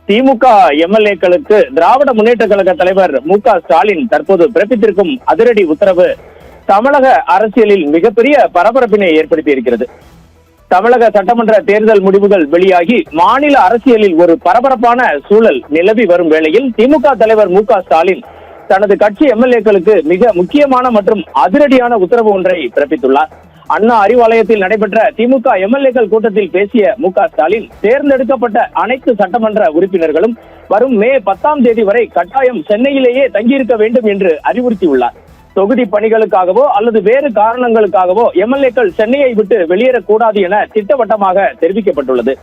திமுக எம்எல்ஏக்களுக்கு திராவிட முன்னேற்ற கழக தலைவர் மு.க.ஸ்டாலின் தற்போது பிறப்பித்திருக்கும் அதிரடி உத்தரவு தமிழக அரசியலில் மிகப்பெரிய பரபரப்பினை ஏற்படுத்தி இருக்கிறது. தமிழக சட்டமன்ற தேர்தல் முடிவுகள் வெளியாகி மாநில அரசியலில் ஒரு பரபரப்பான சூழல் நிலவி வரும் வேளையில் திமுக தலைவர் மு.க.ஸ்டாலின் தனது கட்சி எம்எல்ஏக்களுக்கு மிக முக்கியமான மற்றும் அதிரடியான உத்தரவு ஒன்றை பிறப்பித்துள்ளார். அண்ணா அறிவாலயத்தில் நடைபெற்ற திமுக எம்எல்ஏக்கள் கூட்டத்தில் பேசிய மு.க.ஸ்டாலின் தேர்ந்தெடுக்கப்பட்ட அனைத்து சட்டமன்ற உறுப்பினர்களும் வரும் மே 10ஆம் தேதி வரை கட்டாயம் சென்னையிலேயே தங்கியிருக்க வேண்டும் என்று அறிவுறுத்தியுள்ளார். தொகுதி பணிகளுக்காகவோ அல்லது வேறு காரணங்களுக்காகவோ எம்எல்ஏக்கள் சென்னையை விட்டு வெளியேறக்கூடாது என திட்டவட்டமாக தெரிவிக்கப்பட்டுள்ளது.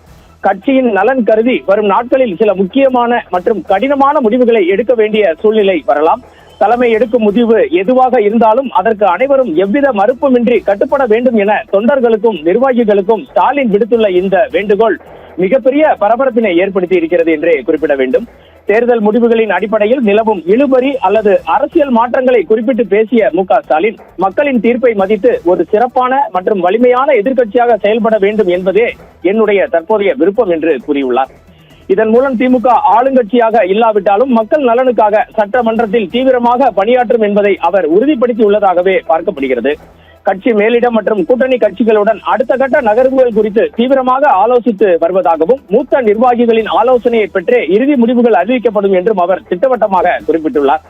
கட்சியின் நலன் கருதி வரும் நாட்களில் சில முக்கியமான மற்றும் கடினமான முடிவுகளை எடுக்க வேண்டிய சூழ்நிலை வரலாம். தலைமை எடுக்கும் முடிவு எதுவாக இருந்தாலும் அதற்கு அனைவரும் எவ்வித மறுப்புமின்றி கட்டுப்பட வேண்டும் என தொண்டர்களுக்கும் நிர்வாகிகளுக்கும் ஸ்டாலின் விடுத்துள்ள இந்த வேண்டுகோள் மிகப்பெரிய பரபரப்பினை ஏற்படுத்தி இருக்கிறது என்றே குறிப்பிட வேண்டும். தேர்தல் முடிவுகளின் அடிப்படையில் நிலவும் இழுபறி அல்லது அரசியல் மாற்றங்களை குறிப்பிட்டு பேசிய மு.க.ஸ்டாலின் மக்களின் தீர்ப்பை மதித்து ஒரு சிறப்பான மற்றும் வலிமையான எதிர்க்கட்சியாக செயல்பட வேண்டும் என்பதே என்னுடைய தற்போதைய விருப்பம் என்று கூறியுள்ளார். இதன் மூலம் திமுக ஆளுங்கட்சியாக இல்லாவிட்டாலும் மக்கள் நலனுக்காக சட்டமன்றத்தில் தீவிரமாக பணியாற்றும் என்பதை அவர் உறுதிப்படுத்தி உள்ளதாகவே பார்க்கப்படுகிறது. கட்சி மேலிடம் மற்றும் கூட்டணி கட்சிகளுடன் அடுத்த கட்ட நகர்வுகள் குறித்து தீவிரமாக ஆலோசித்து வருவதாகவும் மூத்த நிர்வாகிகளின் ஆலோசனையை பெற்றே இறுதி முடிவுகள் அறிவிக்கப்படும் என்றும் அவர் திட்டவட்டமாக குறிப்பிட்டுள்ளார்.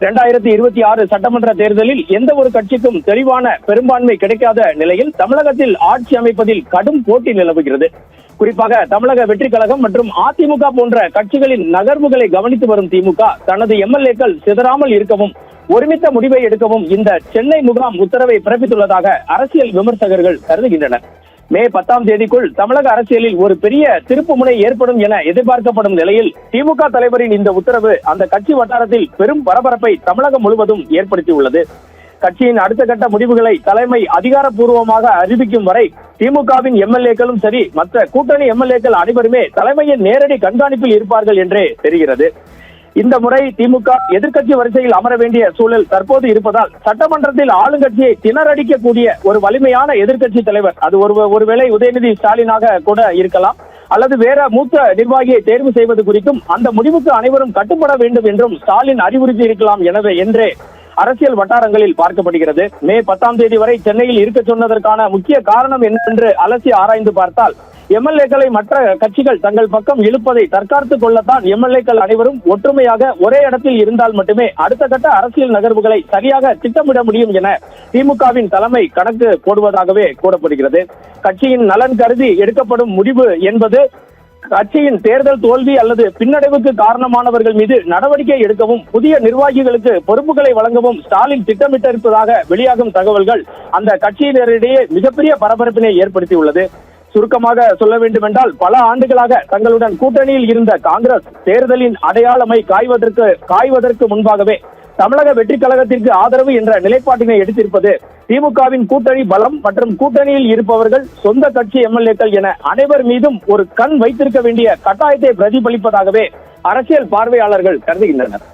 2026 சட்டமன்ற தேர்தலில் எந்த ஒரு கட்சிக்கும் தெளிவான பெரும்பான்மை கிடைக்காத நிலையில் தமிழகத்தில் ஆட்சி அமைப்பதில் கடும் போட்டி நிலவுகிறது. குறிப்பாக தமிழக வெற்றி கழகம் மற்றும் அதிமுக போன்ற கட்சிகளின் நகர்வுகளை கவனித்து வரும் திமுக தனது எம்எல்ஏக்கள் சிதறாமல் இருக்கவும் ஒருமித்த முடிவை எடுக்கவும் இந்த சென்னை முகாம் உத்தரவை பிறப்பித்துள்ளதாக அரசியல் விமர்சகர்கள் கருதுகின்றனர். மே 10ஆம் தேதிக்குள் தமிழக அரசியலில் ஒரு பெரிய திருப்புமுனை ஏற்படும் என எதிர்பார்க்கப்படும் நிலையில் திமுக தலைவரின் இந்த உத்தரவு அந்த கட்சி வட்டாரத்தில் பெரும் பரபரப்பை தமிழகம் முழுவதும் ஏற்படுத்தியுள்ளது. கட்சியின் அடுத்த கட்ட முடிவுகளை தலைமை அதிகாரப்பூர்வமாக அறிவிக்கும் வரை திமுகவின் எம்எல்ஏக்களும் சரி மற்ற கூட்டணி எம்எல்ஏக்கள் அனைவருமே தலைமையின் நேரடி கண்காணிப்பில் இருப்பார்கள் என்றே தெரிகிறது. இந்த முறை திமுக எதிர்க்கட்சி வரிசையில் அமர வேண்டிய சூழல் தற்போது இருப்பதால் சட்டமன்றத்தில் ஆளுங்கட்சியை திணறடிக்கக்கூடிய ஒரு வலிமையான எதிர்க்கட்சி தலைவர், அது ஒருவேளை உதயநிதி ஸ்டாலினாக கூட இருக்கலாம் அல்லது வேற மூத்த நிர்வாகியை தேர்வு செய்வது குறித்தும் அந்த முடிவுக்கு அனைவரும் கட்டுப்பட வேண்டும் என்றும் ஸ்டாலின் அறிவுறுத்தி இருக்கலாம் என்றே அரசியல் வட்டாரங்களில் பார்க்கப்படுகிறது. மே 10ஆம் தேதி வரை சென்னையில் இருக்க சொன்னதற்கான முக்கிய காரணம் என்னவென்று அலசி ஆராய்ந்து பார்த்தால் எம்எல்ஏக்களை மற்ற கட்சிகள் தங்கள் பக்கம் இழுப்பதை தற்காத்துக் கொள்ளத்தான் எம்எல்ஏக்கள் அனைவரும் ஒற்றுமையாக ஒரே இடத்தில் இருந்தால் மட்டுமே அடுத்த கட்ட அரசியல் நகர்வுகளை சரியாக திட்டமிட முடியும் என திமுகவின் தலைமை கணக்கு போடுவதாகவே கூறப்படுகிறது. கட்சியின் நலன் கருதி எடுக்கப்படும் முடிவு என்பது கட்சியின் தேர்தல் தோல்வி அல்லது பின்னடைவுக்கு காரணமானவர்கள் மீது நடவடிக்கை எடுக்கவும் புதிய நிர்வாகிகளுக்கு பொறுப்புகளை வழங்கவும் ஸ்டாலின் திட்டமிட்டிருப்பதாக வெளியாகும் தகவல்கள் அந்த கட்சியினரிடையே மிகப்பெரிய பரபரப்பினை ஏற்படுத்தியுள்ளது. சுருக்கமாக சொல்ல வேண்டுமென்றால் பல ஆண்டுகளாக தங்களுடன் கூட்டணியில் இருந்த காங்கிரஸ் தேர்தலின் அடையாளமை காய்வதற்கு முன்பாகவே தமிழக வெற்றி கழகத்திற்கு ஆதரவு என்ற நிலைப்பாட்டினை எடுத்திருப்பது திமுகவின் கூட்டணி பலம் மற்றும் கூட்டணியில் இருப்பவர்கள் சொந்த கட்சி எம்எல்ஏக்கள் என அனைவர் மீதும் ஒரு கண் வைத்திருக்க வேண்டிய கட்டாயத்தை பிரதிபலிப்பதாகவே அரசியல் பார்வையாளர்கள் கருதுகின்றனர்.